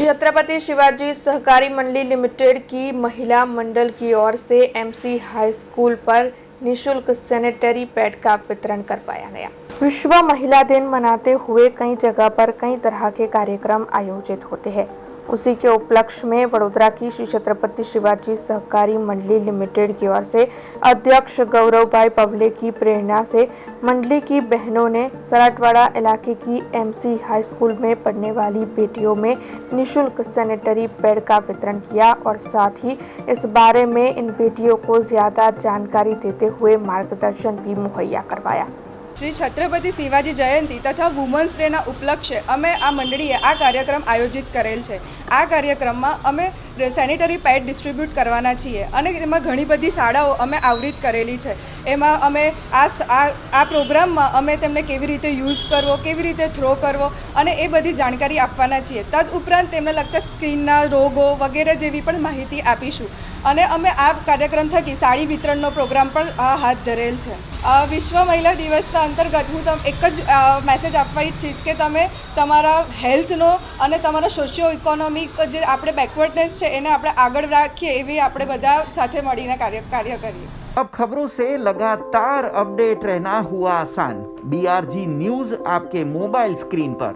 छत्रपति शिवाजी सहकारी मंडली लिमिटेड की महिला मंडल की ओर से एमसी हाई स्कूल पर निशुल्क सैनिटरी पैड का वितरण करवाया गया। विश्व महिला दिन मनाते हुए कई जगह पर कई तरह के कार्यक्रम आयोजित होते हैं। उसी के उपलक्ष्य में वडोदरा की श्री छत्रपति शिवाजी सहकारी मंडली लिमिटेड की ओर से अध्यक्ष गौरव भाई पवले की प्रेरणा से मंडली की बहनों ने सराटवाड़ा इलाके की एमसी हाई स्कूल में पढ़ने वाली बेटियों में निशुल्क सैनिटरी पैड का वितरण किया और साथ ही इस बारे में इन बेटियों को ज्यादा जानकारी देते हुए मार्गदर्शन भी मुहैया करवाया। श्री छत्रपति शिवाजी जयंती तथा વુમન્સ ડેના ઉપલક્ષે અમે આ મંડળીએ આ કાર્યક્રમ આયોજિત કરેલ છે। આ કાર્યક્રમમાં અમે સેનિટરી પેડ ડિસ્ટ્રીબ્યુટ કરવાના છીએ અને એમાં ઘણી બધી શાળાઓ અમે આવરિત કરેલી છે। એમાં અમે આ પ્રોગ્રામમાં અમે તેમને કેવી રીતે યુઝ કરવો, કેવી રીતે થ્રો કરવો અને એ બધી જાણકારી આપવાના છીએ। તદુપરાંત તેમને લગતા સ્કિનના રોગો વગેરે જેવી પણ માહિતી આપીશું અને અમે આ કાર્યક્રમ થકી સાડી વિતરણનો પ્રોગ્રામ પણ હાથ ધરેલ છે। વિશ્વ મહિલા દિવસના અંતર્ગત હું એક જ મેસેજ આપવા ઈચ્છીશ કે તમે તમારા હેલ્થનો અને તમારા સોશિયો ઇકોનોમિક જે આપણે બેકવર્ડનેસ છે એને આપણે આગળ રાખીએ એવી આપણે બધા સાથે મળીને કાર્ય કરીએ। अब खबरों से लगातार अपडेट रहना हुआ आसान। BRG न्यूज आपके मोबाइल स्क्रीन पर।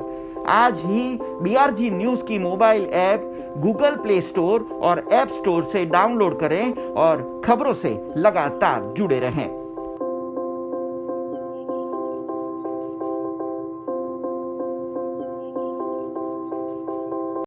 आज ही BRG न्यूज की mobile app Google play store और ऐप स्टोर से डाउनलोड करें और खबरों से लगातार जुड़े रहें।